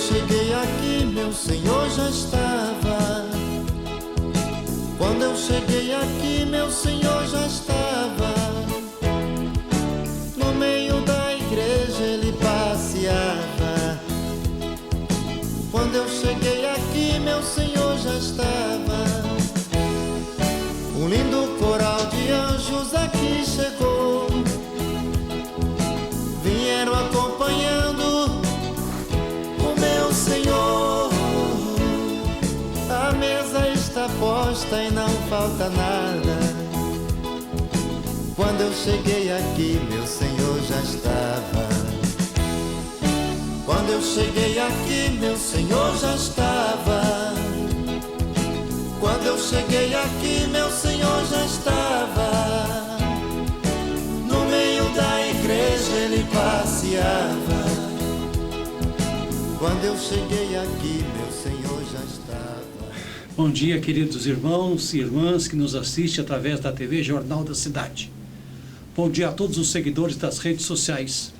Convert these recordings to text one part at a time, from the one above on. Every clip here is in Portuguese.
cheguei aqui, meu Senhor já estava. Quando eu cheguei aqui, meu Senhor já estava. No meio da igreja ele passeava. Quando eu cheguei aqui, meu Senhor já estava. Um lindo coral de anjos aqui chegou. Vieram acompanhando o meu Senhor. A mesa está posta e não falta nada. Quando eu cheguei aqui, meu Senhor já estava. Quando eu cheguei aqui, meu Senhor já estava. Quando eu cheguei aqui, meu Senhor já estava. No meio da igreja ele passeava. Quando eu cheguei aqui, meu Senhor já estava. Bom dia, queridos irmãos e irmãs que nos assistem através da TV Jornal da Cidade. Bom dia a todos os seguidores das redes sociais.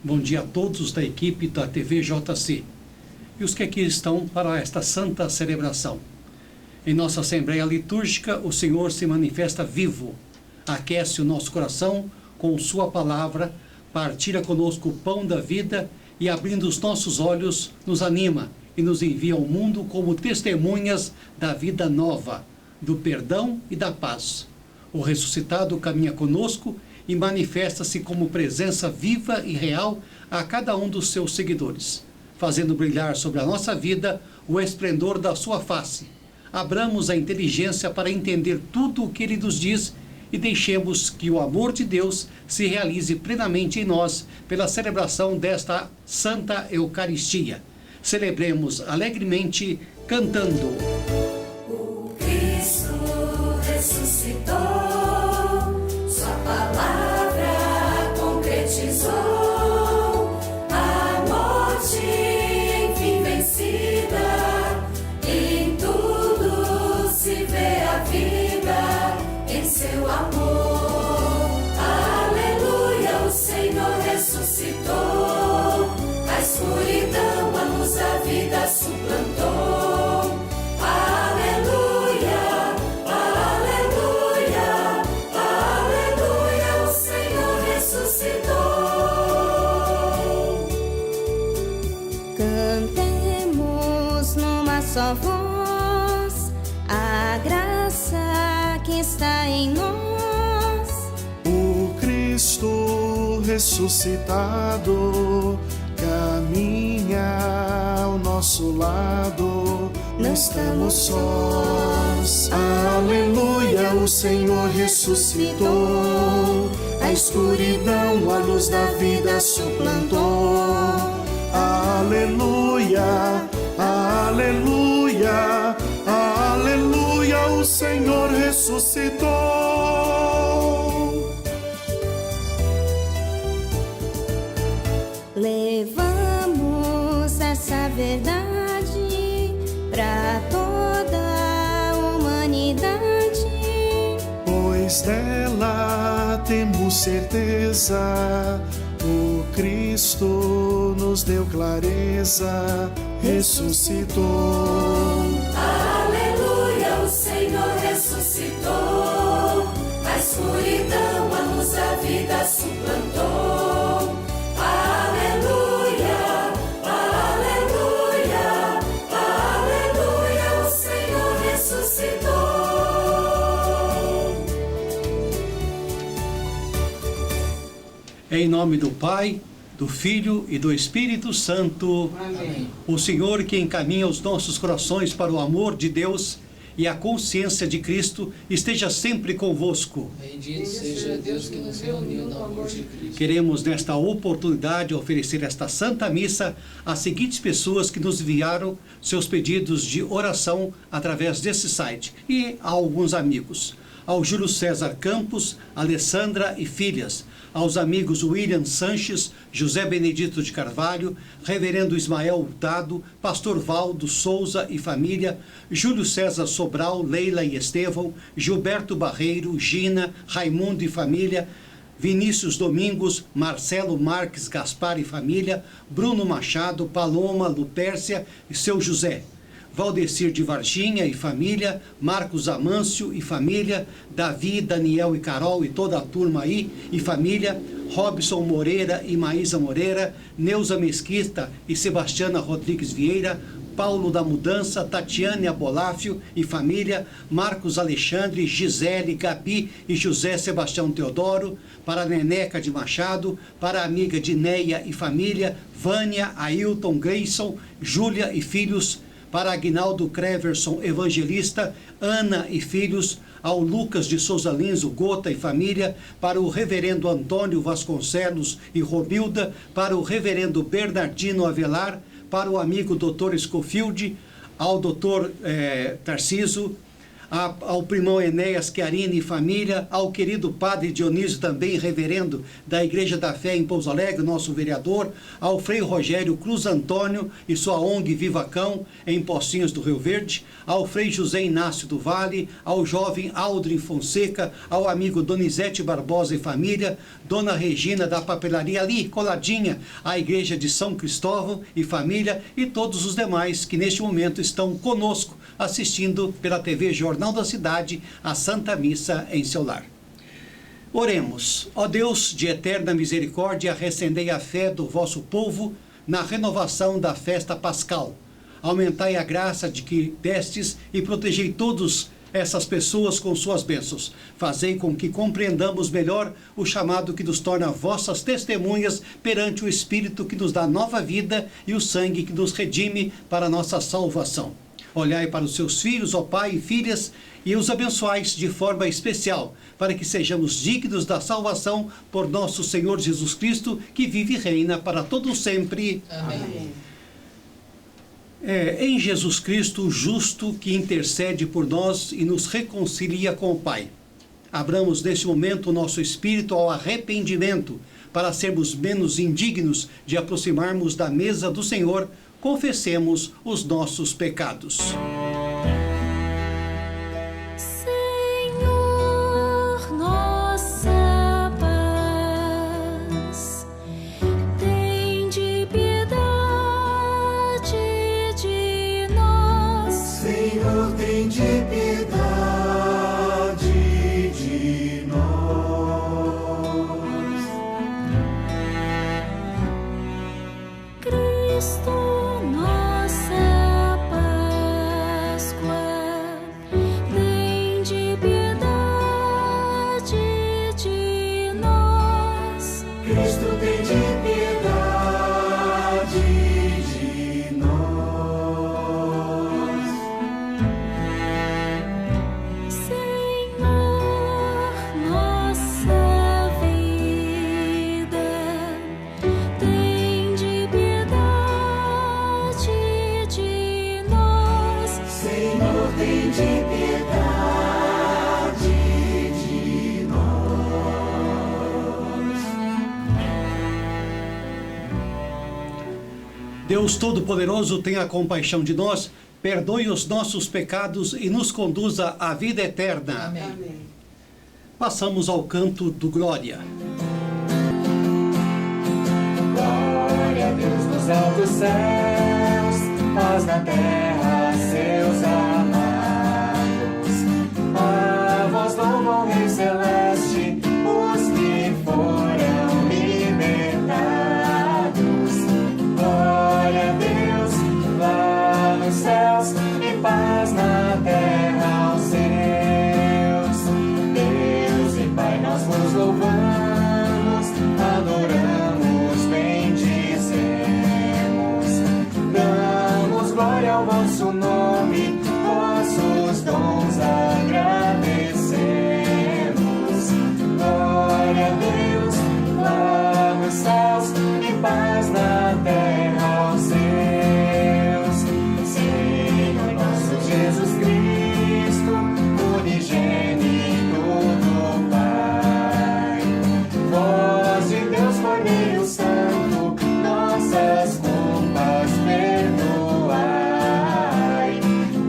Bom dia a todos da equipe da TV JC e os que aqui estão para esta santa celebração. Em nossa Assembleia Litúrgica, o Senhor se manifesta vivo, aquece o nosso coração com sua palavra, partilha conosco o pão da vida e, abrindo os nossos olhos, nos anima e nos envia ao mundo como testemunhas da vida nova, do perdão e da paz. O ressuscitado caminha conosco e manifesta-se como presença viva e real a cada um dos seus seguidores, fazendo brilhar sobre a nossa vida o esplendor da sua face. Abramos a inteligência para entender tudo o que ele nos diz e deixemos que o amor de Deus se realize plenamente em nós pela celebração desta Santa Eucaristia. Celebremos alegremente cantando. O Cristo ressuscitou, sua palavra concretizou, a morte enfim vencida, em tudo se vê a vida, em seu amor. Aleluia, o Senhor ressuscitou, a escuridão, a luz da vida suplantou. Aleluia, aleluia, aleluia, o Senhor ressuscitou. Cantemos numa só voz a graça que está em nós. O Cristo ressuscitado caminha ao nosso lado, não estamos sós. Aleluia, o Senhor ressuscitou, a escuridão, a luz da vida suplantou. Aleluia, aleluia, aleluia, o Senhor ressuscitou. Levamos essa verdade para toda a humanidade, Pois dela temos certeza, o Cristo nos deu clareza, ressuscitou. Aleluia, o Senhor ressuscitou, a escuridão, a luz da vida suplantou. Aleluia, aleluia, aleluia, o Senhor ressuscitou. Em nome do Pai, do Filho e do Espírito Santo. Amém. O Senhor que encaminha os nossos corações para o amor de Deus e a consciência de Cristo esteja sempre convosco. Bendito seja Deus que nos reuniu no amor de Cristo. Queremos nesta oportunidade oferecer esta Santa Missa às seguintes pessoas que nos enviaram seus pedidos de oração através desse site e a alguns amigos. Ao Júlio César Campos, Alessandra e filhas, aos amigos William Sanches, José Benedito de Carvalho, Reverendo Ismael Hurtado, Pastor Valdo Souza e família, Júlio César Sobral, Leila e Estevão, Gilberto Barreiro, Gina, Raimundo e família, Vinícius Domingos, Marcelo Marques Gaspar e família, Bruno Machado, Paloma, Lupércia e seu José, Valdecir de Varginha e família, Marcos Amâncio e família, Davi, Daniel e Carol e toda a turma aí e família, Robson Moreira e Maísa Moreira, Neuza Mesquita e Sebastiana Rodrigues Vieira, Paulo da Mudança, Tatiane Aboláfio e família, Marcos Alexandre, Gisele, Gabi e José Sebastião Teodoro, para a Neneca de Machado, para a amiga Dineia e família, Vânia, Ailton, Grayson, Júlia e filhos, para Aguinaldo Creverson, evangelista, Ana e filhos, ao Lucas de Souza Lins, o Gota e família, para o reverendo Antônio Vasconcelos e Romilda, para o reverendo Bernardino Avelar, para o amigo Dr. Scofield, ao Dr. Tarciso, ao primão Enéas Chiarini e família, ao querido padre Dionísio, também reverendo da Igreja da Fé em Pouso Alegre, nosso vereador, ao Frei Rogério Cruz Antônio e sua ONG Viva Cão, em Pocinhos do Rio Verde, ao Frei José Inácio do Vale, ao jovem Aldrin Fonseca, ao amigo Donizete Barbosa e família, Dona Regina da papelaria ali, coladinha, à Igreja de São Cristóvão e família, e todos os demais que neste momento estão conosco, assistindo pela TV Jornal da Cidade, a Santa Missa em seu lar. Oremos. Ó Deus de eterna misericórdia, recendei a fé do vosso povo na renovação da festa pascal. Aumentai a graça de que destes e protegei todos essas pessoas com suas bênçãos. Fazei com que compreendamos melhor o chamado que nos torna vossas testemunhas perante o Espírito que nos dá nova vida e o sangue que nos redime para a nossa salvação. Olhai para os seus filhos, ó Pai e filhas, e os abençoais de forma especial, para que sejamos dignos da salvação por nosso Senhor Jesus Cristo, que vive e reina para todo sempre. Amém. Em Jesus Cristo, justo, que intercede por nós e nos reconcilia com o Pai. Abramos neste momento o nosso espírito ao arrependimento, para sermos menos indignos de aproximarmos da mesa do Senhor. Confessemos os nossos pecados. Senhor, nossa paz, tende piedade de nós. Senhor, tem de piedade de nós. Cristo, Deus Todo-Poderoso, tenha compaixão de nós, perdoe os nossos pecados e nos conduza à vida eterna. Amém. Passamos ao canto do Glória. Glória a Deus nos altos céus, paz na terra, seus amados. A vós louvam, Rei Celeste, os que foram libertados. Glória a Deus lá nos céus e paz na terra aos seus. Deus e Pai, nós vos louvamos, adoramos, bendizemos, damos glória ao vosso nome, vossos dons agradecemos. Glória a Deus lá nos céus e paz na terra aos seus. Senhor nosso Jesus Cristo, unigênito do Pai, voz de Deus, Cordeiro Santo, nossas culpas perdoai.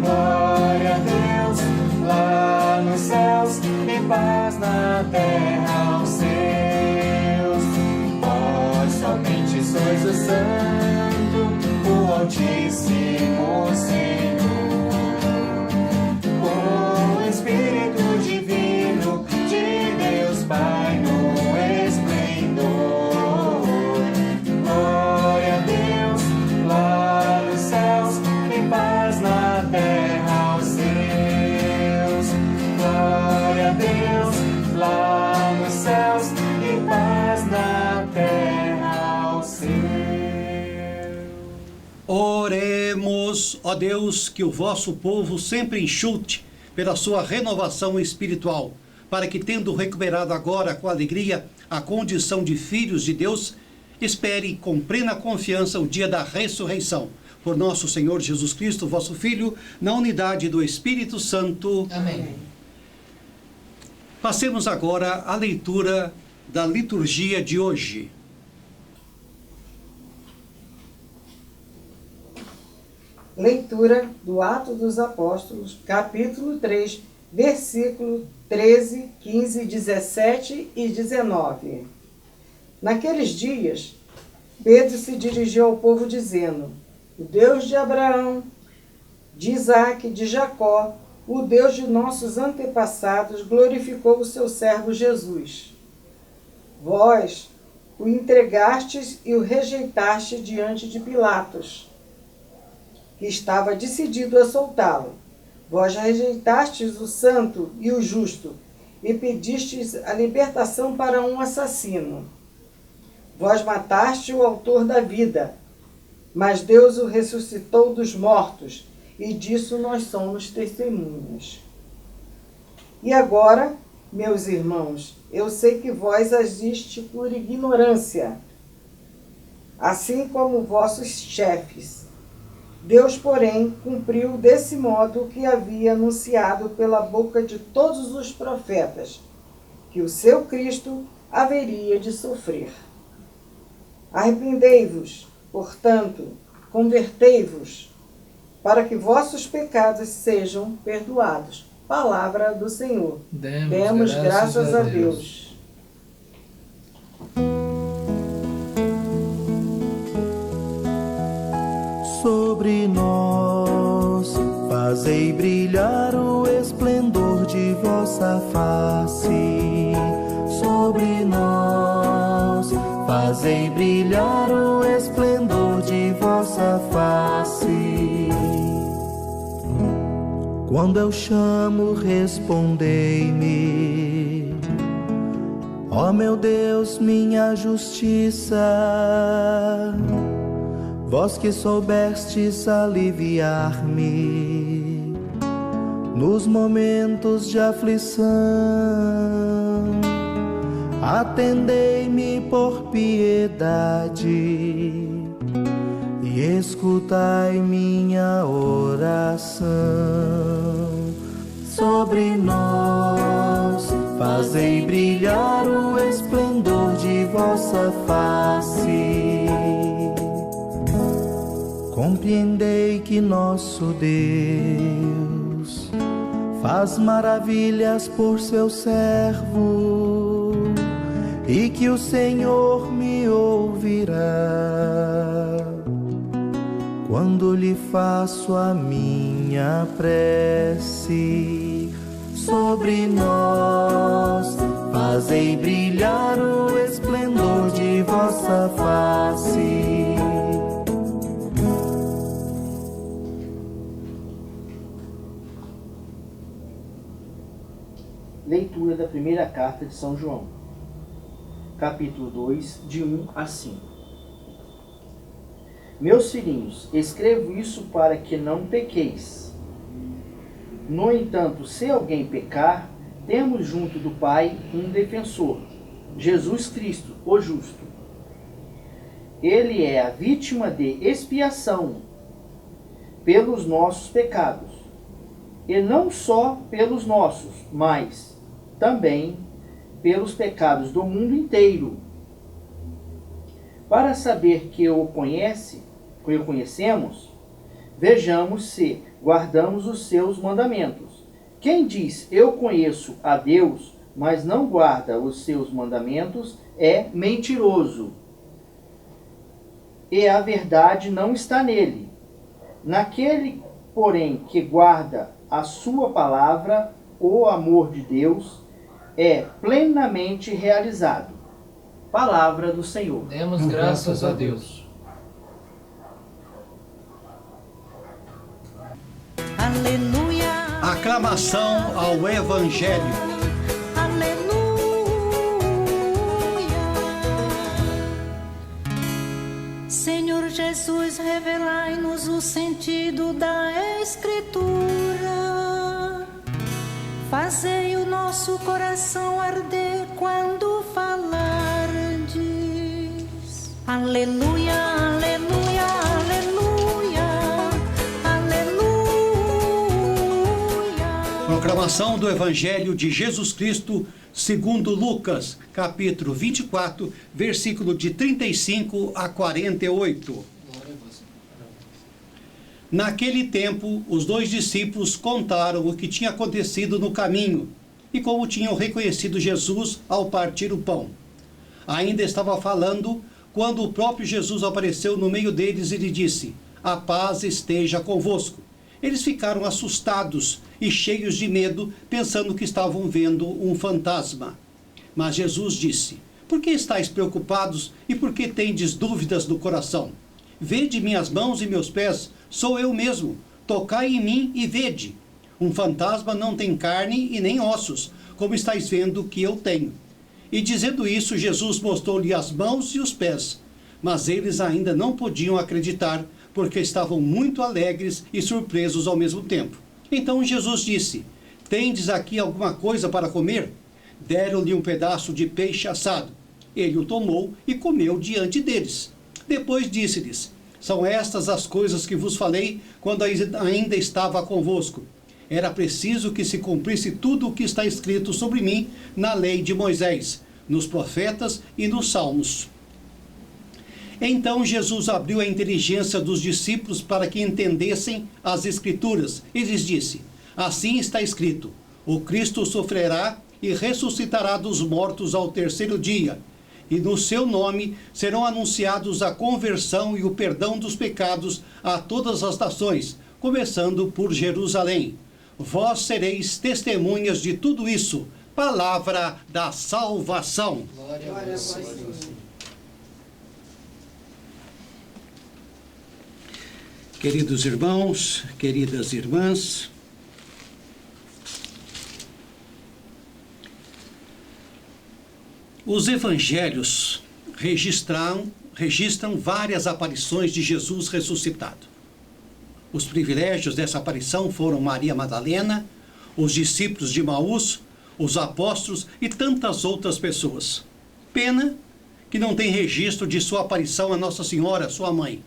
Glória a Deus lá Altíssimo Senhor, com o Espírito Divino de Deus Pai no esplendor. Glória a Deus lá nos céus e paz na terra aos seus. Glória a Deus lá nos céus e paz na terra aos seus. Oremos, ó Deus, que o vosso povo sempre enxute pela sua renovação espiritual, para que, tendo recuperado agora com alegria a condição de filhos de Deus, espere com plena confiança o dia da ressurreição. Por nosso Senhor Jesus Cristo, vosso Filho, na unidade do Espírito Santo. Amém. Passemos agora à leitura da liturgia de hoje. Leitura do Atos dos Apóstolos, capítulo 3, versículo 13, 15, 17 e 19. Naqueles dias, Pedro se dirigiu ao povo dizendo: o Deus de Abraão, de Isaque, de Jacó, o Deus de nossos antepassados, glorificou o seu servo Jesus. Vós o entregastes e o rejeitaste diante de Pilatos, que estava decidido a soltá-lo. Vós rejeitastes o santo e o justo, e pedistes a libertação para um assassino. Vós mataste o autor da vida, mas Deus o ressuscitou dos mortos, e disso nós somos testemunhas. E agora, meus irmãos, eu sei que vós agiste por ignorância, assim como vossos chefes. Deus, porém, cumpriu desse modo o que havia anunciado pela boca de todos os profetas, que o seu Cristo haveria de sofrer. Arrependei-vos, portanto, convertei-vos, para que vossos pecados sejam perdoados. Palavra do Senhor. Demos graças a Deus. Sobre nós, fazei brilhar o esplendor de vossa face. Sobre nós, fazei brilhar o esplendor de vossa face. Quando eu chamo, respondei-me. Ó meu Deus, minha justiça. Vós que soubestes aliviar-me nos momentos de aflição, atendei-me por piedade e escutai minha oração. Sobre nós, fazei brilhar o esplendor de vossa face. Compreendei que nosso Deus faz maravilhas por seu servo e que o Senhor me ouvirá quando lhe faço a minha prece. Sobre nós, fazei brilhar o esplendor de vossa face. Leitura da primeira carta de São João, capítulo 2, de 1 a 5. Meus filhinhos, escrevo isso para que não pequeis. No entanto, se alguém pecar, temos junto do Pai um defensor, Jesus Cristo, o justo. Ele é a vítima de expiação pelos nossos pecados, e não só pelos nossos, mas também pelos pecados do mundo inteiro. Para saber que o conhecemos, vejamos se guardamos os seus mandamentos. Quem diz eu conheço a Deus, mas não guarda os seus mandamentos, é mentiroso, e a verdade não está nele. Naquele, porém, que guarda a sua palavra, o amor de Deus é plenamente realizado. Palavra do Senhor. Demos graças a Deus. Aleluia. Aclamação ao Evangelho. Aleluia. Senhor Jesus, revelai-nos o sentido da Escritura. Fazei o nosso coração arder quando falardes. Aleluia, aleluia, aleluia, aleluia. Proclamação do Evangelho de Jesus Cristo, segundo Lucas, capítulo 24, versículo de 35 a 48. Glória a vós. Naquele tempo, os 2 discípulos contaram o que tinha acontecido no caminho e como tinham reconhecido Jesus ao partir o pão. Ainda estava falando quando o próprio Jesus apareceu no meio deles e lhe disse: "A paz esteja convosco." Eles ficaram assustados e cheios de medo, pensando que estavam vendo um fantasma. Mas Jesus disse: "Por que estáis preocupados e por que tendes dúvidas no coração? Vede minhas mãos e meus pés, sou eu mesmo. Tocai em mim e vede. Um fantasma não tem carne e nem ossos, como estáis vendo que eu tenho." E dizendo isso, Jesus mostrou-lhe as mãos e os pés. Mas eles ainda não podiam acreditar, porque estavam muito alegres e surpresos ao mesmo tempo. Então Jesus disse: "Tendes aqui alguma coisa para comer?" Deram-lhe um pedaço de peixe assado. Ele o tomou e comeu diante deles. Depois disse-lhes: "São estas as coisas que vos falei quando ainda estava convosco. Era preciso que se cumprisse tudo o que está escrito sobre mim na lei de Moisés, nos profetas e nos salmos." Então Jesus abriu a inteligência dos discípulos para que entendessem as Escrituras e lhes disse: "Assim está escrito: o Cristo sofrerá e ressuscitará dos mortos ao terceiro dia, e no seu nome serão anunciados a conversão e o perdão dos pecados a todas as nações, começando por Jerusalém. Vós sereis testemunhas de tudo isso." Palavra da salvação. Glória a vós, Senhor. Queridos irmãos, queridas irmãs, os evangelhos registram várias aparições de Jesus ressuscitado. Os privilégios dessa aparição foram Maria Madalena, os discípulos de Emaús, os apóstolos e tantas outras pessoas. Pena que não tem registro de sua aparição a Nossa Senhora, sua mãe.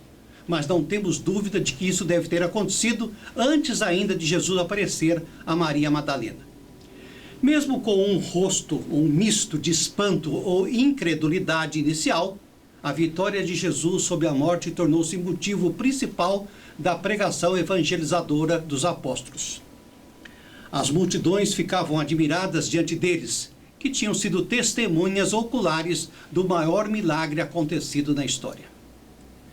Mas não temos dúvida de que isso deve ter acontecido antes ainda de Jesus aparecer a Maria Madalena. Mesmo com um rosto, um misto de espanto ou incredulidade inicial, a vitória de Jesus sobre a morte tornou-se motivo principal da pregação evangelizadora dos apóstolos. As multidões ficavam admiradas diante deles, que tinham sido testemunhas oculares do maior milagre acontecido na história.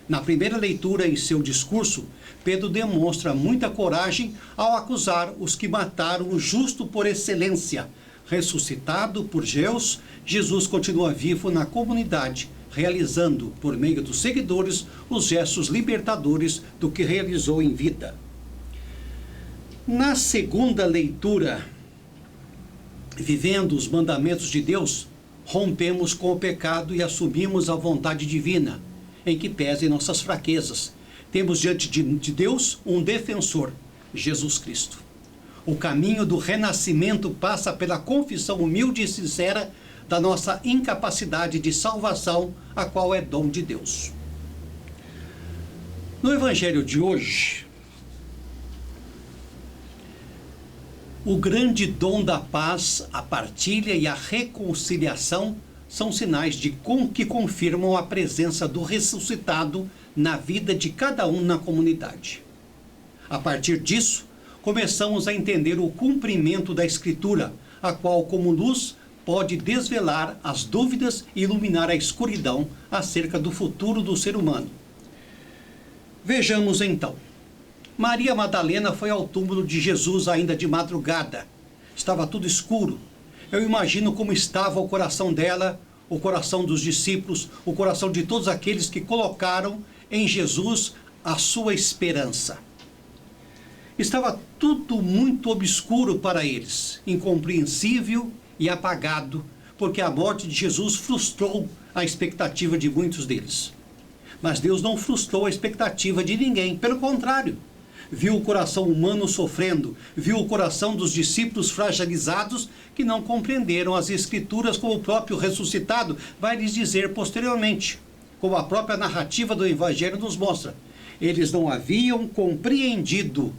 Na primeira leitura em seu discurso, Pedro demonstra muita coragem ao acusar os que mataram o justo por excelência. Ressuscitado por Deus, Jesus continua vivo na comunidade, realizando, por meio dos seguidores, os gestos libertadores do que realizou em vida. Na segunda leitura, vivendo os mandamentos de Deus, rompemos com o pecado e assumimos a vontade divina, em que pesem nossas fraquezas. Temos diante de Deus um defensor, Jesus Cristo. O caminho do renascimento passa pela confissão humilde e sincera da nossa incapacidade de salvação, a qual é dom de Deus. No Evangelho de hoje, o grande dom da paz, a partilha e a reconciliação são sinais que confirmam a presença do ressuscitado na vida de cada um na comunidade. A partir disso, começamos a entender o cumprimento da Escritura, a qual, como luz, pode desvelar as dúvidas e iluminar a escuridão acerca do futuro do ser humano. Vejamos então. Maria Madalena foi ao túmulo de Jesus ainda de madrugada. Estava tudo escuro. Eu imagino como estava o coração dela, o coração dos discípulos, o coração de todos aqueles que colocaram em Jesus a sua esperança. Estava tudo muito obscuro para eles, incompreensível e apagado, porque a morte de Jesus frustrou a expectativa de muitos deles. Mas Deus não frustrou a expectativa de ninguém, pelo contrário. Viu o coração humano sofrendo, viu o coração dos discípulos fragilizados que não compreenderam as Escrituras, como o próprio ressuscitado vai lhes dizer posteriormente, como a própria narrativa do Evangelho nos mostra. Eles não haviam compreendido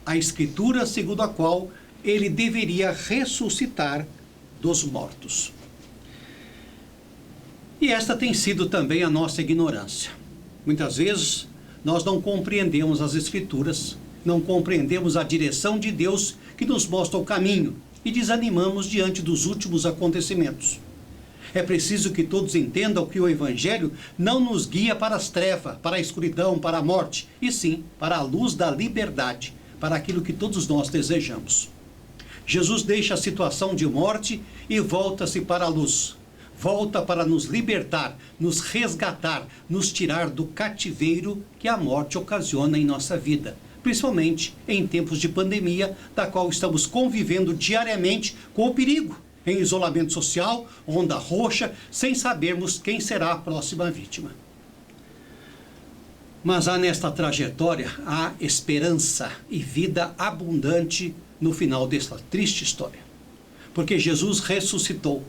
a Escritura segundo a qual ele deveria ressuscitar dos mortos. E esta tem sido também a nossa ignorância. Muitas vezes nós não compreendemos as Escrituras, não compreendemos a direção de Deus que nos mostra o caminho e desanimamos diante dos últimos acontecimentos. É preciso que todos entendam que o Evangelho não nos guia para as trevas, para a escuridão, para a morte, e sim para a luz da liberdade, para aquilo que todos nós desejamos. Jesus deixa a situação de morte e volta-se para a luz. Volta para nos libertar, nos resgatar, nos tirar do cativeiro que a morte ocasiona em nossa vida, principalmente em tempos de pandemia, da qual estamos convivendo diariamente com o perigo, em isolamento social, onda roxa, sem sabermos quem será a próxima vítima. Mas há nesta trajetória a esperança e vida abundante no final desta triste história. Porque Jesus ressuscitou.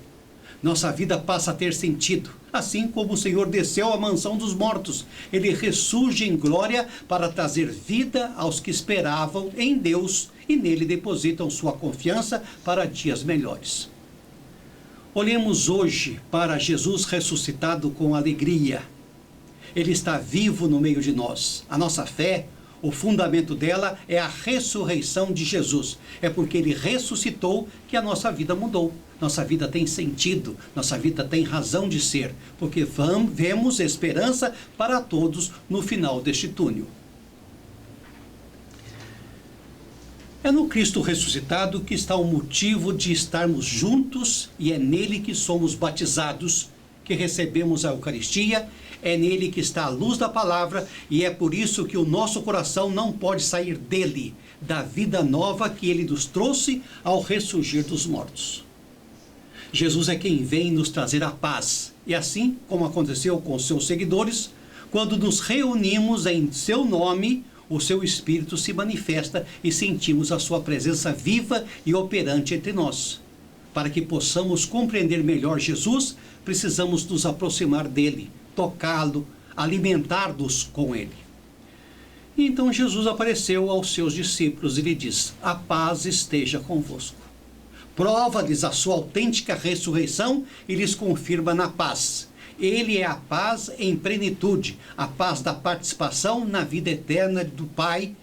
Nossa vida passa a ter sentido, assim como o Senhor desceu à mansão dos mortos. Ele ressurge em glória para trazer vida aos que esperavam em Deus e nele depositam sua confiança para dias melhores. Olhemos hoje para Jesus ressuscitado com alegria. Ele está vivo no meio de nós. A nossa fé, o fundamento dela é a ressurreição de Jesus. É porque ele ressuscitou que a nossa vida mudou. Nossa vida tem sentido, nossa vida tem razão de ser, porque vemos esperança para todos no final deste túnel. É no Cristo ressuscitado que está o motivo de estarmos juntos e é nele que somos batizados, que recebemos a Eucaristia, é nele que está a luz da palavra e é por isso que o nosso coração não pode sair dele, da vida nova que ele nos trouxe ao ressurgir dos mortos. Jesus é quem vem nos trazer a paz. E assim como aconteceu com seus seguidores, quando nos reunimos em seu nome, o seu Espírito se manifesta e sentimos a sua presença viva e operante entre nós. Para que possamos compreender melhor Jesus, precisamos nos aproximar dele, tocá-lo, alimentar-nos com ele. E então Jesus apareceu aos seus discípulos e lhe diz: a paz esteja convosco. Prova-lhes a sua autêntica ressurreição e lhes confirma na paz. Ele é a paz em plenitude, a paz da participação na vida eterna do Pai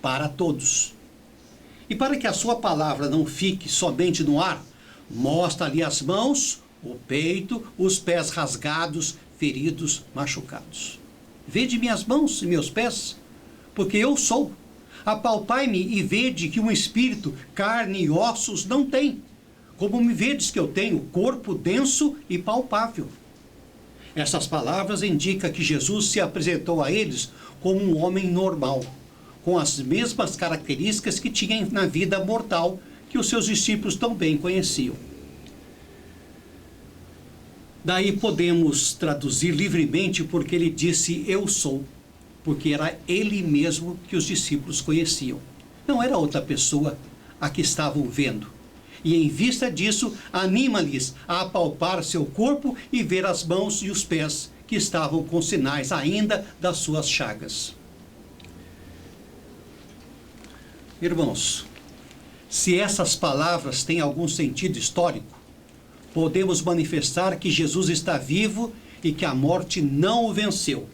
para todos. E para que a sua palavra não fique somente no ar, mostra-lhe as mãos, o peito, os pés rasgados, feridos, machucados. Vede minhas mãos e meus pés, porque eu sou. Apalpai-me e vede que um espírito, carne e ossos não tem, como me vedes que eu tenho corpo denso e palpável. Essas palavras indicam que Jesus se apresentou a eles como um homem normal, com as mesmas características que tinha na vida mortal que os seus discípulos tão bem conheciam. Daí podemos traduzir livremente porque ele disse eu sou, porque era ele mesmo que os discípulos conheciam. Não era outra pessoa a que estavam vendo. E em vista disso, anima-lhes a apalpar seu corpo e ver as mãos e os pés que estavam com sinais ainda das suas chagas. Irmãos, se essas palavras têm algum sentido histórico, podemos manifestar que Jesus está vivo e que a morte não o venceu,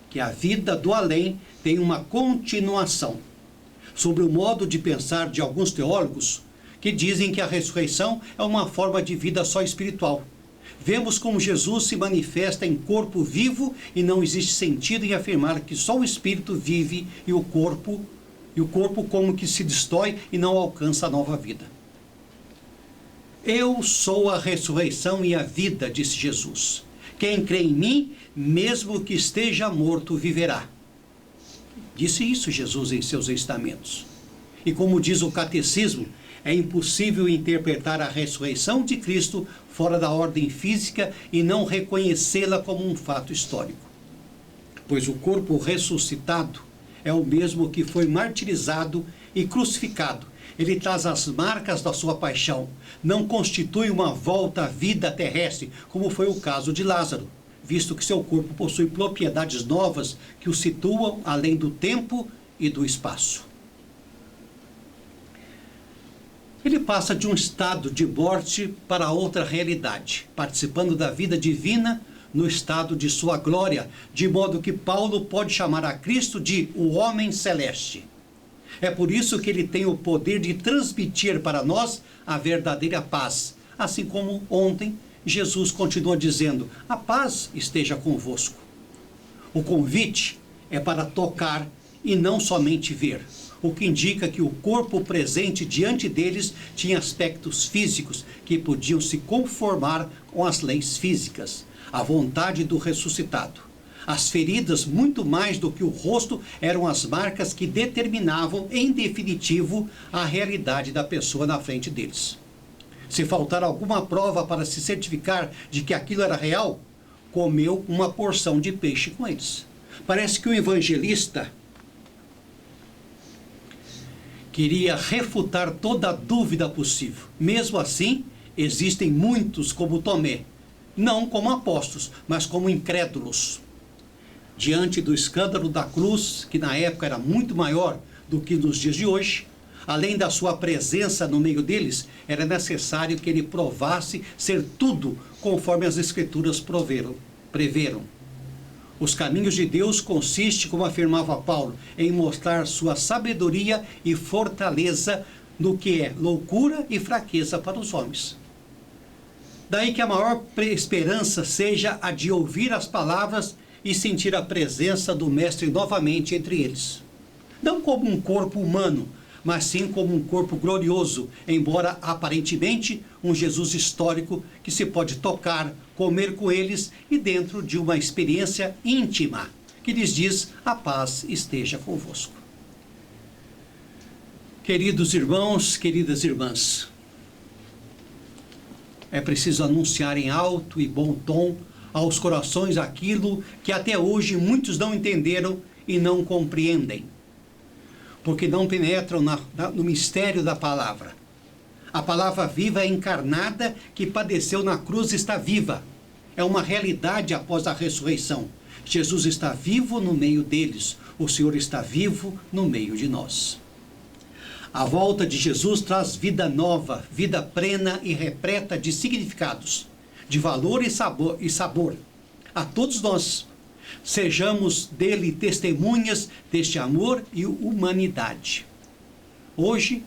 que a vida do além tem uma continuação. Sobre o modo de pensar de alguns teólogos, que dizem que a ressurreição é uma forma de vida só espiritual. Vemos como Jesus se manifesta em corpo vivo e não existe sentido em afirmar que só o espírito vive e o corpo E o corpo como que se destrói e não alcança a nova vida. Eu sou a ressurreição e a vida, disse Jesus. Quem crê em mim, mesmo que esteja morto, viverá. Disse isso Jesus em seus ensinamentos. E como diz o catecismo, é impossível interpretar a ressurreição de Cristo fora da ordem física e não reconhecê-la como um fato histórico. Pois o corpo ressuscitado é o mesmo que foi martirizado e crucificado. Ele traz as marcas da sua paixão. Não constitui uma volta à vida terrestre, como foi o caso de Lázaro, visto que seu corpo possui propriedades novas que o situam além do tempo e do espaço. Ele passa de um estado de morte para outra realidade, participando da vida divina no estado de sua glória, de modo que Paulo pode chamar a Cristo de o homem celeste. É por isso que ele tem o poder de transmitir para nós a verdadeira paz, assim como ontem Jesus continua dizendo: a paz esteja convosco. O convite é para tocar e não somente ver, o que indica que o corpo presente diante deles tinha aspectos físicos que podiam se conformar com as leis físicas, a vontade do ressuscitado. As feridas, muito mais do que o rosto, eram as marcas que determinavam, em definitivo, a realidade da pessoa na frente deles. Se faltar alguma prova para se certificar de que aquilo era real, comeu uma porção de peixe com eles. Parece que o evangelista queria refutar toda a dúvida possível. Mesmo assim, existem muitos como Tomé, não como apóstolos, mas como incrédulos. Diante do escândalo da cruz, que na época era muito maior do que nos dias de hoje, além da sua presença no meio deles, era necessário que ele provasse ser tudo conforme as Escrituras preveram. Os caminhos de Deus consistem, como afirmava Paulo, em mostrar sua sabedoria e fortaleza no que é loucura e fraqueza para os homens. Daí que a maior esperança seja a de ouvir as palavras e sentir a presença do Mestre novamente entre eles. Não como um corpo humano, mas sim como um corpo glorioso, embora aparentemente um Jesus histórico que se pode tocar, comer com eles e dentro de uma experiência íntima, que lhes diz: a paz esteja convosco. Queridos irmãos, queridas irmãs, é preciso anunciar em alto e bom tom aos corações aquilo que até hoje muitos não entenderam e não compreendem, porque não penetram no mistério da palavra. A palavra viva é encarnada que padeceu na cruz está viva. É uma realidade após a ressurreição. Jesus está vivo no meio deles. O Senhor está vivo no meio de nós. A volta de Jesus traz vida nova, vida plena e repleta de significados, de valor e sabor. A todos nós, sejamos dele testemunhas deste amor e humanidade. Hoje,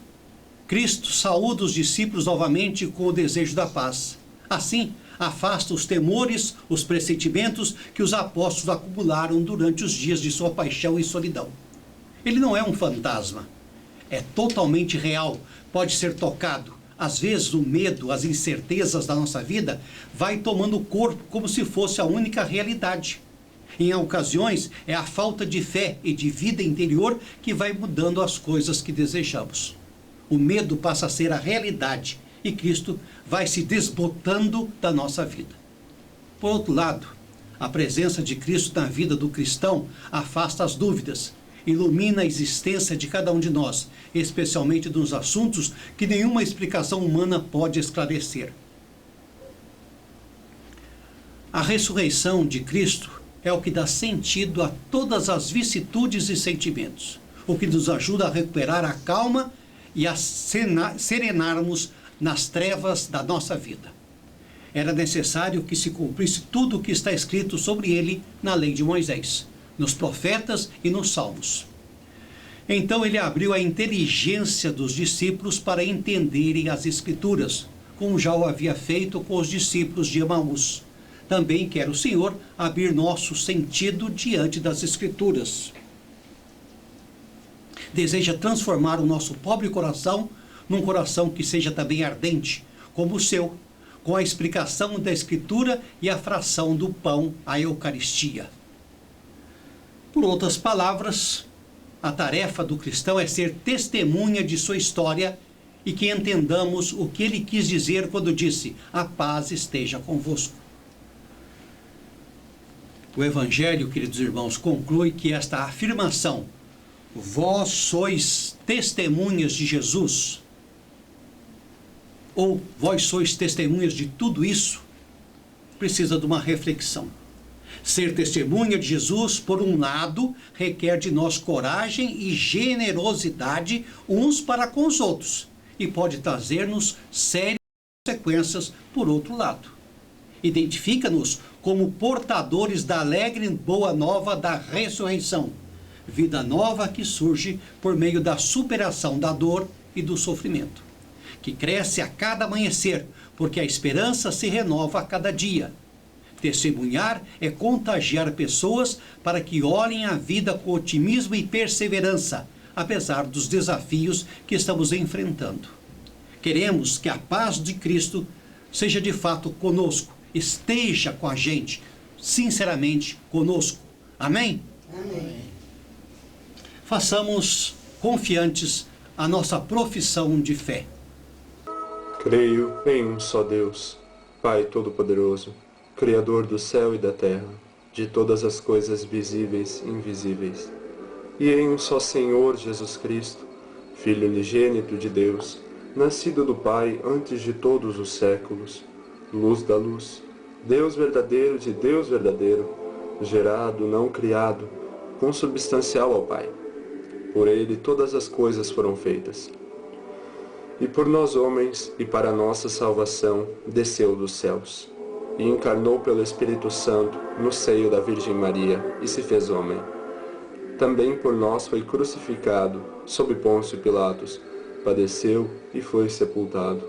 Cristo saúda os discípulos novamente com o desejo da paz. Assim, afasta os temores, os pressentimentos que os apóstolos acumularam durante os dias de sua paixão e solidão. Ele não é um fantasma. É totalmente real, pode ser tocado. Às vezes o medo, as incertezas da nossa vida vai tomando corpo como se fosse a única realidade. Em ocasiões é a falta de fé e de vida interior que vai mudando as coisas que desejamos. O medo passa a ser a realidade e Cristo vai se desbotando da nossa vida. Por outro lado, a presença de Cristo na vida do cristão afasta as dúvidas, ilumina a existência de cada um de nós, especialmente nos assuntos que nenhuma explicação humana pode esclarecer. A ressurreição de Cristo é o que dá sentido a todas as vicissitudes e sentimentos, o que nos ajuda a recuperar a calma e a serenarmos nas trevas da nossa vida. Era necessário que se cumprisse tudo o que está escrito sobre ele na lei de Moisés, nos profetas e nos salmos. Então ele abriu a inteligência dos discípulos para entenderem as Escrituras, como já o havia feito com os discípulos de Emaús. Também quer o Senhor abrir nosso sentido diante das Escrituras. deseja transformar o nosso pobre coração num coração que seja também ardente, como o seu, com a explicação da Escritura e a fração do pão, a Eucaristia. Por outras palavras, a tarefa do cristão é ser testemunha de sua história e que entendamos o que ele quis dizer quando disse: a paz esteja convosco. O Evangelho, queridos irmãos, conclui que esta afirmação, vós sois testemunhas de Jesus, ou vós sois testemunhas de tudo isso, precisa de uma reflexão. Ser testemunha de Jesus, por um lado, requer de nós coragem e generosidade uns para com os outros, e pode trazer-nos sérias consequências por outro lado. Identifica-nos como portadores da alegre boa nova da ressurreição, vida nova que surge por meio da superação da dor e do sofrimento, que cresce a cada amanhecer, porque a esperança se renova a cada dia. Testemunhar é contagiar pessoas para que olhem a vida com otimismo e perseverança, apesar dos desafios que estamos enfrentando. Queremos que a paz de Cristo seja de fato conosco, esteja com a gente, sinceramente conosco. Amém? Amém. Façamos confiantes a nossa profissão de fé. Creio em um só Deus, Pai Todo-Poderoso, Criador do céu e da terra, de todas as coisas visíveis e invisíveis, e em um só Senhor Jesus Cristo, Filho unigênito de Deus, nascido do Pai antes de todos os séculos, luz da luz, Deus verdadeiro de Deus verdadeiro, gerado, não criado, consubstancial ao Pai. Por ele todas as coisas foram feitas. E por nós homens, e para nossa salvação, desceu dos céus, e encarnou pelo Espírito Santo no seio da Virgem Maria, e se fez homem. Também por nós foi crucificado, sob Pôncio Pilatos, padeceu e foi sepultado.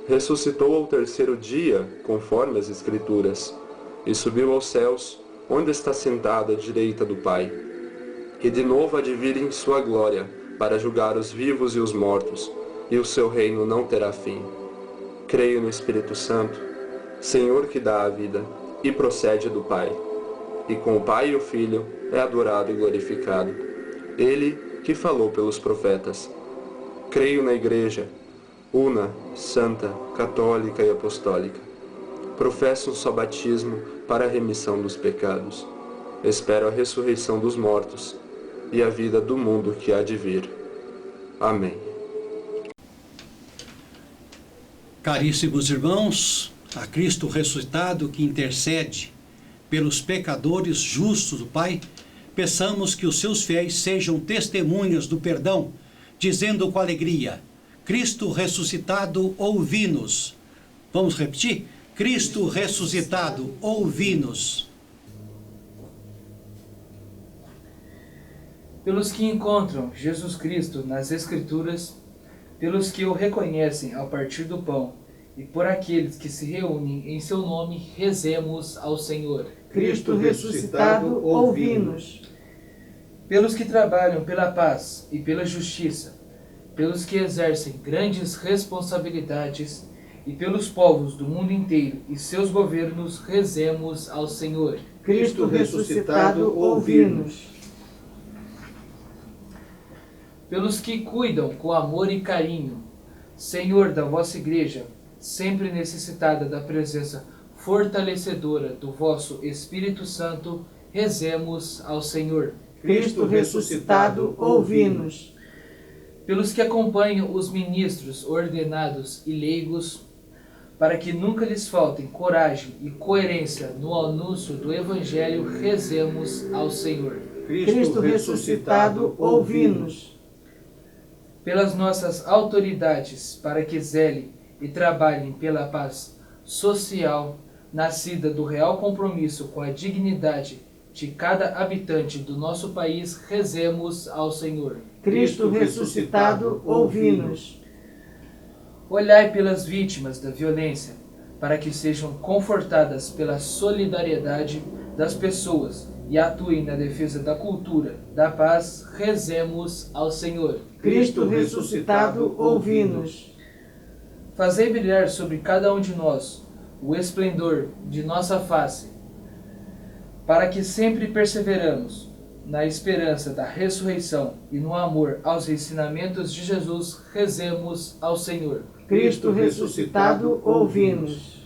Ressuscitou ao terceiro dia, conforme as Escrituras, e subiu aos céus, onde está sentado à direita do Pai. E de novo há de vir em sua glória, para julgar os vivos e os mortos, e o seu reino não terá fim. Creio no Espírito Santo, Senhor que dá a vida, e procede do Pai. E com o Pai e o Filho é adorado e glorificado. Ele que falou pelos profetas. Creio na Igreja, una, santa, católica e apostólica. Professo um só batismo para a remissão dos pecados. Espero a ressurreição dos mortos e a vida do mundo que há de vir. Amém. Caríssimos irmãos, a Cristo ressuscitado que intercede pelos pecadores justos do Pai, peçamos que os seus fiéis sejam testemunhas do perdão, dizendo com alegria: Cristo ressuscitado, ouvi-nos. Vamos repetir? Cristo ressuscitado, ouvi-nos. Pelos que encontram Jesus Cristo nas Escrituras, pelos que o reconhecem ao partir do pão, e por aqueles que se reúnem em seu nome, rezemos ao Senhor. Cristo ressuscitado, ouvi-nos. Pelos que trabalham pela paz e pela justiça, pelos que exercem grandes responsabilidades, e pelos povos do mundo inteiro e seus governos, rezemos ao Senhor. Cristo ressuscitado, ouvi-nos. Pelos que cuidam com amor e carinho, Senhor da vossa Igreja, sempre necessitada da presença fortalecedora do vosso Espírito Santo, rezemos ao Senhor. Cristo ressuscitado, ouvi-nos. Pelos que acompanham os ministros ordenados e leigos, para que nunca lhes faltem coragem e coerência no anúncio do Evangelho, rezemos ao Senhor. Cristo ressuscitado, ouvi-nos. Pelas nossas autoridades, para que zelem e trabalhem pela paz social, nascida do real compromisso com a dignidade de cada habitante do nosso país, rezemos ao Senhor. Cristo ressuscitado, ouvi-nos. Olhai pelas vítimas da violência, para que sejam confortadas pela solidariedade das pessoas e atuem na defesa da cultura, da paz, rezemos ao Senhor. Cristo ressuscitado, ouvi-nos. Fazei brilhar sobre cada um de nós o esplendor de nossa face, para que sempre perseveramos na esperança da ressurreição e no amor aos ensinamentos de Jesus, rezemos ao Senhor. Cristo ressuscitado, ouvi-nos.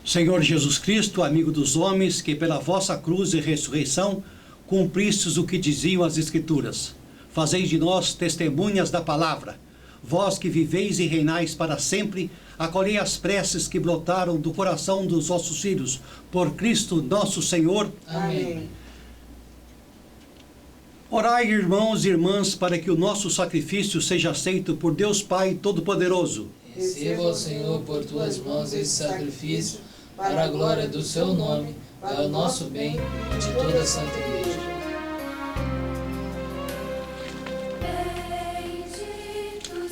Senhor Jesus Cristo, amigo dos homens, que pela vossa cruz e ressurreição cumpristes o que diziam as Escrituras. Fazei de nós testemunhas da palavra. Vós que viveis e reinais para sempre, acolhei as preces que brotaram do coração dos vossos filhos, por Cristo nosso Senhor. Amém. Orai, irmãos e irmãs, para que o nosso sacrifício seja aceito por Deus Pai Todo-Poderoso. Receba, ó Senhor, por tuas mãos esse sacrifício, para a glória do seu nome, para o nosso bem e de toda a Santa Igreja. Bendito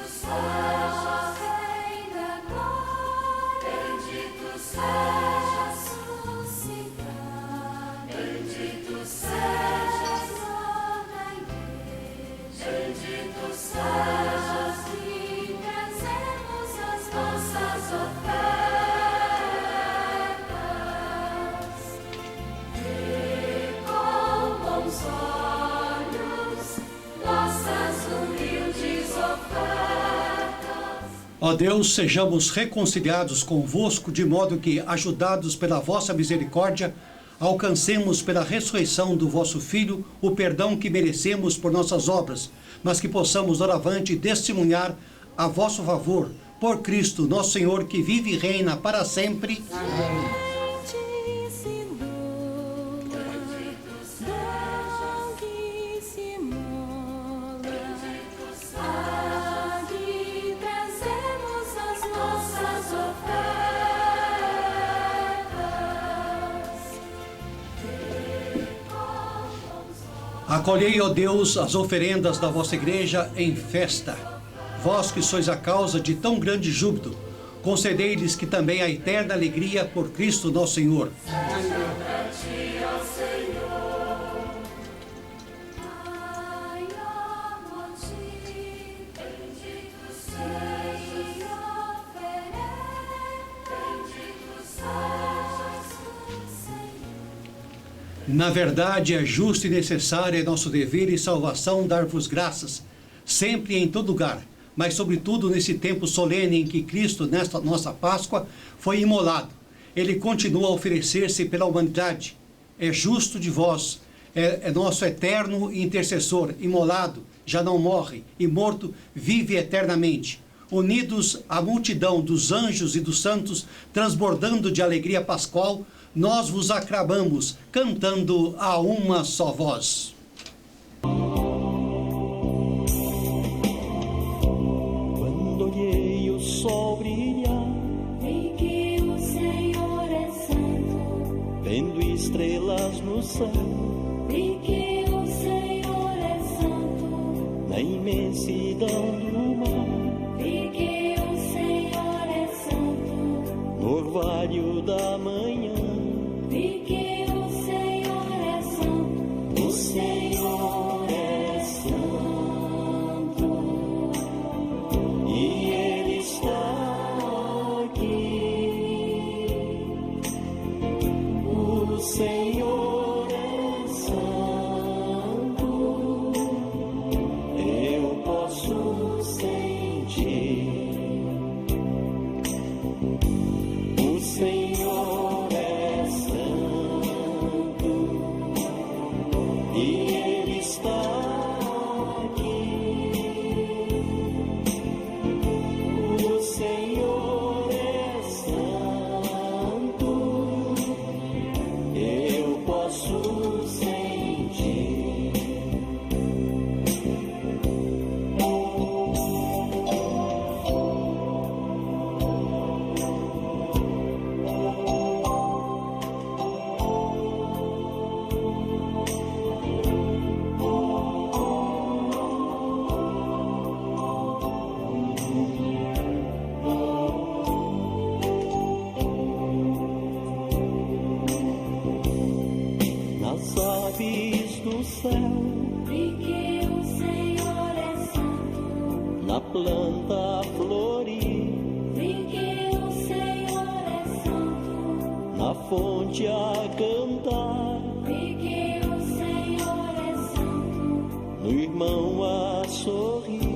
seja, Rei da glória, bendito seja, suscitar, bendito seja, Senhor da Igreja, bendito seja, assim trazemos as nossas ofertas, e com bons olhos nossas humildes ofertas. Ó Deus, sejamos reconciliados convosco, de modo que, ajudados pela vossa misericórdia, alcancemos pela ressurreição do vosso Filho o perdão que merecemos por nossas obras, mas que possamos doravante testemunhar a vosso favor, por Cristo nosso Senhor, que vive e reina para sempre. Amém. Aqui trazemos as nossas ofertas. Acolhei, ó Deus, as oferendas da vossa igreja em festa. Vós que sois a causa de tão grande júbilo, concedei-lhes que também a eterna alegria por Cristo nosso Senhor. Ai, amo a ti, bendito seja, bendito sejas o Senhor. Na verdade, é justo e necessário, é nosso dever e salvação dar-vos graças, sempre e em todo lugar, mas sobretudo nesse tempo solene em que Cristo, nesta nossa Páscoa, foi imolado. Ele continua a oferecer-se pela humanidade. É justo de vós, é nosso eterno intercessor, imolado, já não morre, e morto, vive eternamente. Unidos à multidão dos anjos e dos santos, transbordando de alegria pascual, nós vos aclamamos, cantando a uma só voz. Quando olhei o sol brilhar, Vi que o Senhor é santo, vendo estrelas no céu, vi que o Senhor é santo, na imensidão do mar, vi que o Senhor é santo, no orvalho da manhã, vi que o Senhor é santo, o Senhor é santo, e Ele está aqui. O Senhor é santo, eu posso sentir. O Senhor é nos ares do céu, porque o Senhor é santo, na planta florir, porque o Senhor é santo, na fonte a cantar, porque o Senhor é santo, no irmão a sorrir.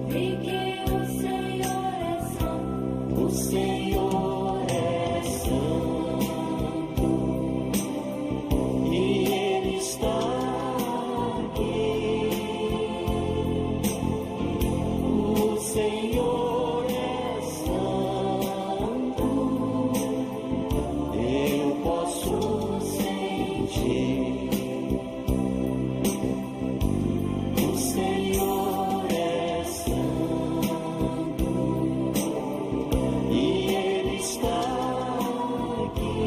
porque o Senhor é santo, O Senhor é santo e Ele está aqui. O Senhor é santo, eu posso sentir. O Senhor é santo e Ele está aqui.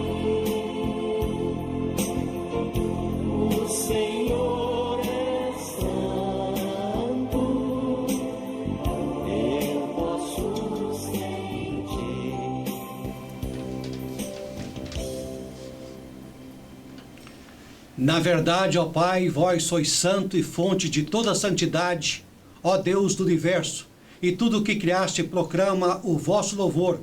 O Senhor é santo, eu posso sentir. Na verdade, ó Pai, vós sois santo e fonte de toda santidade, ó Deus do universo, e tudo o que criaste proclama o vosso louvor,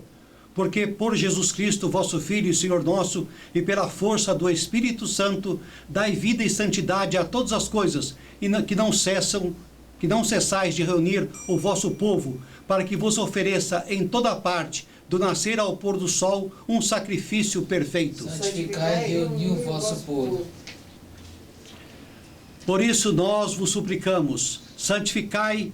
porque por Jesus Cristo, vosso Filho e Senhor nosso, e pela força do Espírito Santo, dai vida e santidade a todas as coisas, e que não cessais de reunir o vosso povo, para que vos ofereça em toda parte, do nascer ao pôr do sol, um sacrifício perfeito. Santificai e reuni o vosso povo. Por isso nós vos suplicamos, santificai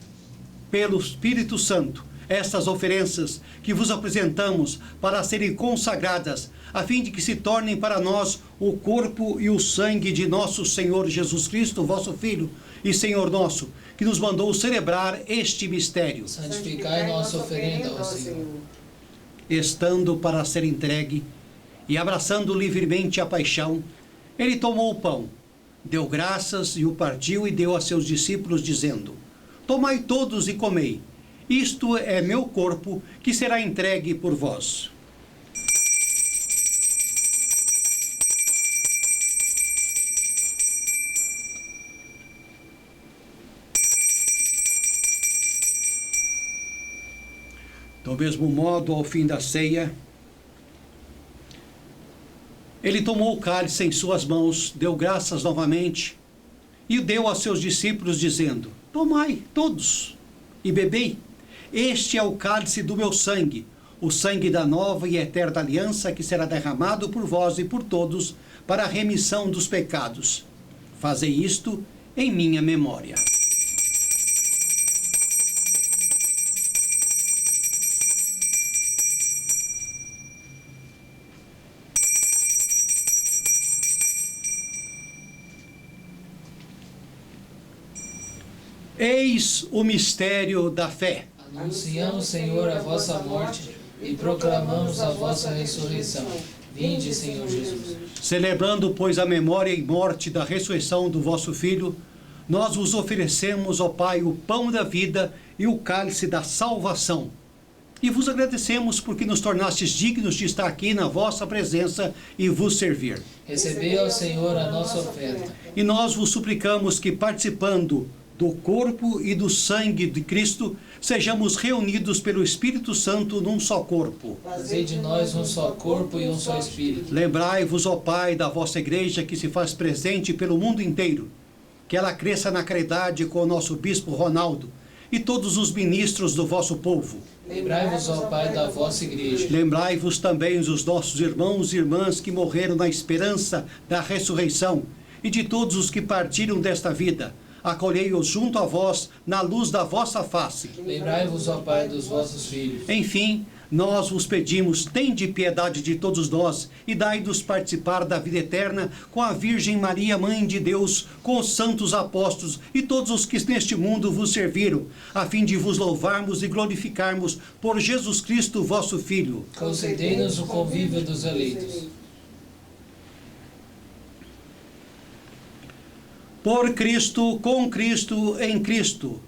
pelo Espírito Santo estas oferenças que vos apresentamos para serem consagradas, a fim de que se tornem para nós o corpo e o sangue de nosso Senhor Jesus Cristo, vosso Filho e Senhor nosso, que nos mandou celebrar este mistério. Santificai nossa oferenda ao Senhor. Estando para ser entregue e abraçando livremente a paixão, ele tomou o pão, deu graças e o partiu e deu a seus discípulos, dizendo: Tomai todos e comei, isto é meu corpo que será entregue por vós. Do mesmo modo, ao fim da ceia, ele tomou o cálice em suas mãos, deu graças novamente e o deu a seus discípulos, dizendo: Tomai todos e bebei. Este é o cálice do meu sangue, o sangue da nova e eterna aliança, que será derramado por vós e por todos para a remissão dos pecados. Fazei isto em minha memória. Eis o mistério da fé. Anunciamos, Senhor, a vossa morte e proclamamos a vossa ressurreição. Vinde, Senhor Jesus. Celebrando, pois, a memória e morte da ressurreição do vosso Filho, nós vos oferecemos, ó Pai, o pão da vida e o cálice da salvação. E vos agradecemos porque nos tornastes dignos de estar aqui na vossa presença e vos servir. Recebei ao Senhor a nossa oferta. E nós vos suplicamos que, participando do corpo e do sangue de Cristo, sejamos reunidos pelo Espírito Santo num só corpo. Fazei de nós um só corpo e um só Espírito. Lembrai-vos, ó Pai, da vossa igreja que se faz presente pelo mundo inteiro, que ela cresça na caridade com o nosso bispo Ronaldo e todos os ministros do vosso povo. Lembrai-vos, ó Pai, da vossa igreja. Lembrai-vos também dos nossos irmãos e irmãs que morreram na esperança da ressurreição e de todos os que partiram desta vida. Acolhei-os junto a vós na luz da vossa face. Lembrai-vos, ó Pai, dos vossos filhos. Enfim, nós vos pedimos, tende piedade de todos nós e dai-nos participar da vida eterna com a Virgem Maria, Mãe de Deus, com os santos apóstolos e todos os que neste mundo vos serviram, a fim de vos louvarmos e glorificarmos por Jesus Cristo, vosso Filho. Concedei-nos o convívio dos eleitos. Por Cristo, com Cristo, em Cristo,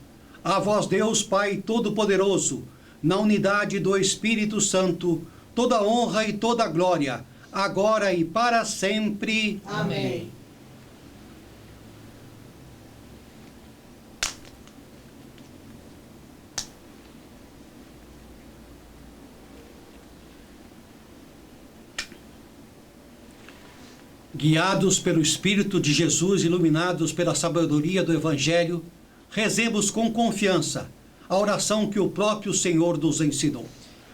a vós Deus Pai Todo-Poderoso, na unidade do Espírito Santo, toda honra e toda glória, agora e para sempre. Amém. Guiados pelo Espírito de Jesus, iluminados pela sabedoria do Evangelho, rezemos com confiança a oração que o próprio Senhor nos ensinou.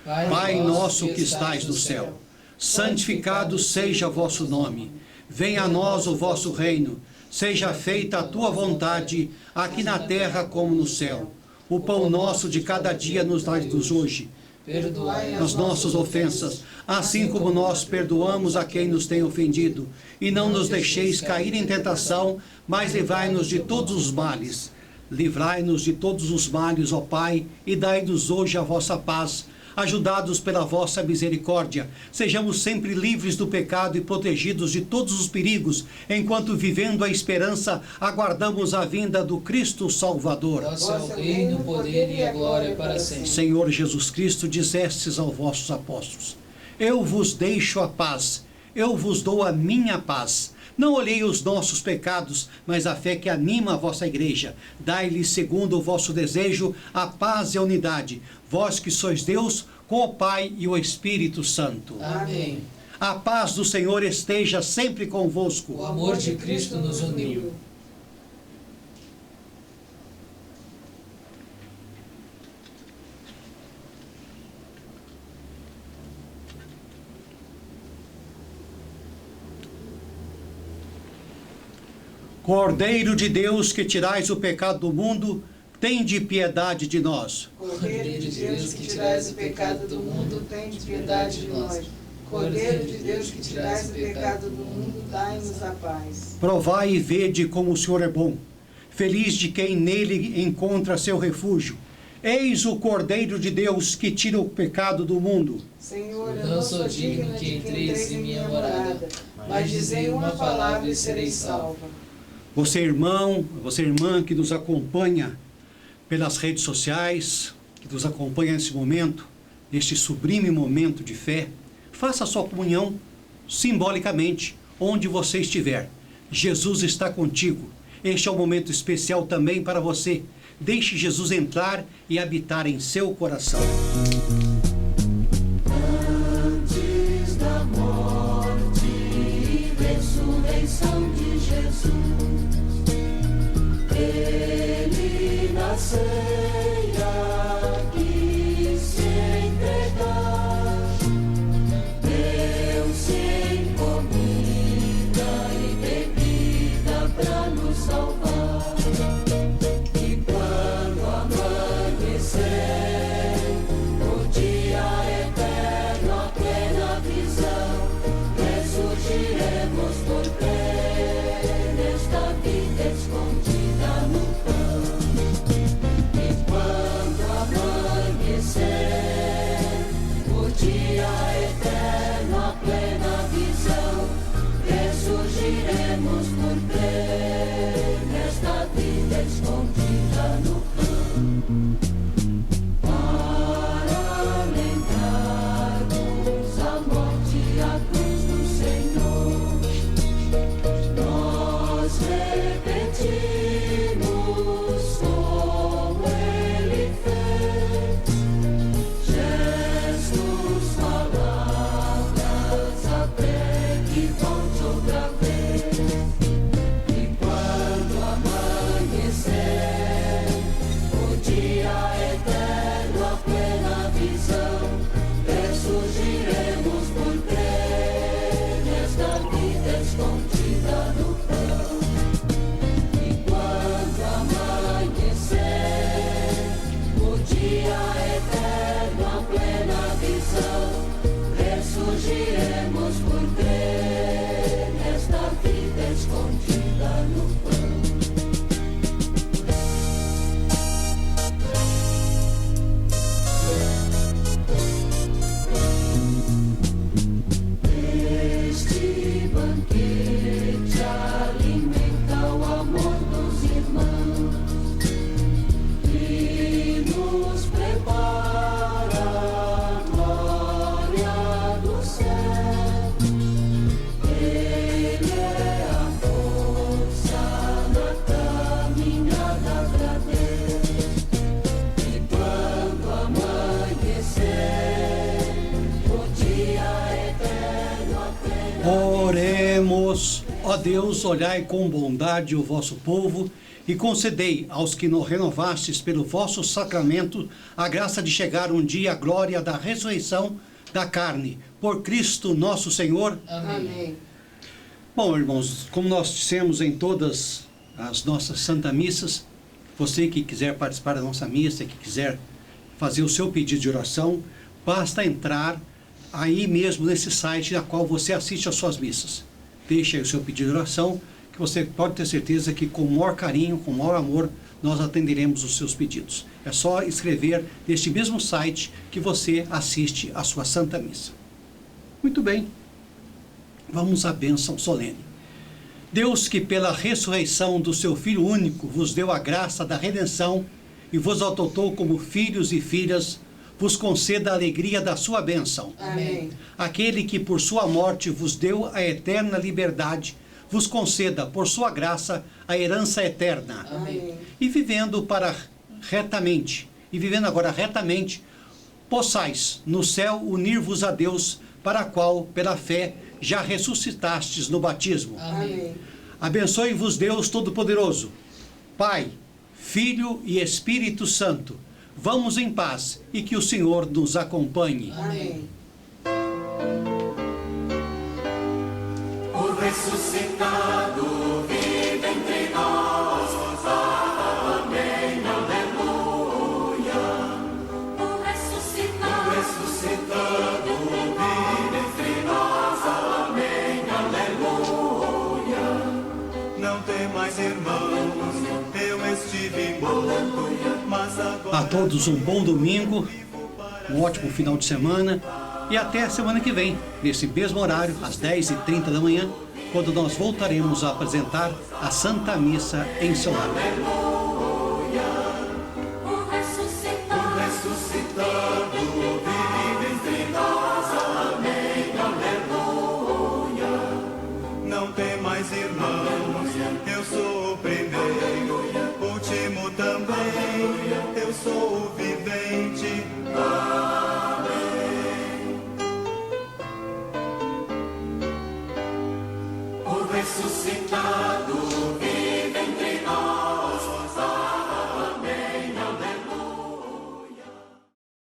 Pai nosso que estais no céu, santificado seja vosso nome. Venha a nós o vosso reino. Seja feita a tua vontade, aqui na terra como no céu. O pão nosso de cada dia nos dai-nos hoje. Perdoai as nossas ofensas, assim como nós perdoamos a quem nos tem ofendido. E não nos deixeis cair em tentação, mas livrai-nos de todos os males. Livrai-nos de todos os males, ó Pai, e dai-nos hoje a vossa paz. Ajudados pela vossa misericórdia, sejamos sempre livres do pecado e protegidos de todos os perigos, enquanto vivendo a esperança, aguardamos a vinda do Cristo Salvador. Vosso é o reino, o poder e a glória para sempre. Senhor Jesus Cristo, dissestes aos vossos apóstolos: eu vos deixo a paz, eu vos dou a minha paz. Não olhei os nossos pecados, mas a fé que anima a vossa igreja. Dai-lhe, segundo o vosso desejo, a paz e a unidade. Vós que sois Deus, com o Pai e o Espírito Santo. Amém. A paz do Senhor esteja sempre convosco. O amor de Cristo nos uniu. Cordeiro de Deus, que tirais o pecado do mundo, tende piedade de nós. Cordeiro de Deus, que tirais o pecado do mundo, tende piedade de nós. Cordeiro de Deus, que tirais o pecado do mundo, dai-nos a paz. Provai e vede como o Senhor é bom. Feliz de quem nele encontra seu refúgio. Eis o Cordeiro de Deus, que tira o pecado do mundo. Senhor, eu não sou digno que entreis em minha morada, mas dizei uma palavra e serei salva. Você, irmão, você, irmã, que nos acompanha pelas redes sociais, que nos acompanha nesse momento, neste sublime momento de fé, faça a sua comunhão simbolicamente, onde você estiver. Jesus está contigo. Este é um momento especial também para você. Deixe Jesus entrar e habitar em seu coração. Antes da morte e ressurreição de Jesus, Ele na ceia quis se entregar, deu-se em comida e bebida para nos salvar. E quando amanhecer, o dia eterno, a plena visão, ressurgiremos por crer nesta vida escondida. Ressurgiremos por crer nesta vida escondida no pão, para lembrarmos a morte e a cruz do Senhor. Nós repetimos como Ele fez, gestos, palavras, até que volte outra vez. E quando amanhecer, o dia eterno, a plena visão, ressurgiremos por crer nesta vida escondida no pão. E Ó Deus, olhai com bondade o vosso povo e concedei aos que nos renovastes pelo vosso sacramento a graça de chegar um dia à glória da ressurreição da carne, por Cristo nosso Senhor. Amém. Bom, irmãos, como nós dissemos em todas as nossas Santa Missas, você que quiser participar da nossa missa, que quiser fazer o seu pedido de oração, basta entrar aí mesmo nesse site na qual você assiste às suas missas. Deixe aí o seu pedido de oração, que você pode ter certeza que com o maior carinho, com o maior amor, nós atenderemos os seus pedidos. É só escrever neste mesmo site que você assiste à sua Santa Missa. Muito bem, vamos à bênção solene. Deus, que pela ressurreição do seu Filho único vos deu a graça da redenção e vos adotou como filhos e filhas, vos conceda a alegria da sua bênção. Amém. Aquele que por sua morte vos deu a eterna liberdade, vos conceda por sua graça a herança eterna. Amém. E vivendo agora retamente, possais no céu unir-vos a Deus, para a qual, pela fé, já ressuscitastes no batismo. Amém. Abençoe-vos Deus Todo-Poderoso, Pai, Filho e Espírito Santo. Vamos em paz e que o Senhor nos acompanhe. Amém. O ressuscitado vive entre nós. Amém, aleluia. O ressuscitado Vive entre nós. Amém, aleluia. Não tem mais irmãos, eu estive morto, mas agora. A todos um bom domingo, um ótimo final de semana e até a semana que vem, nesse mesmo horário, às 10h30 da manhã, quando nós voltaremos a apresentar a Santa Missa em seu lar.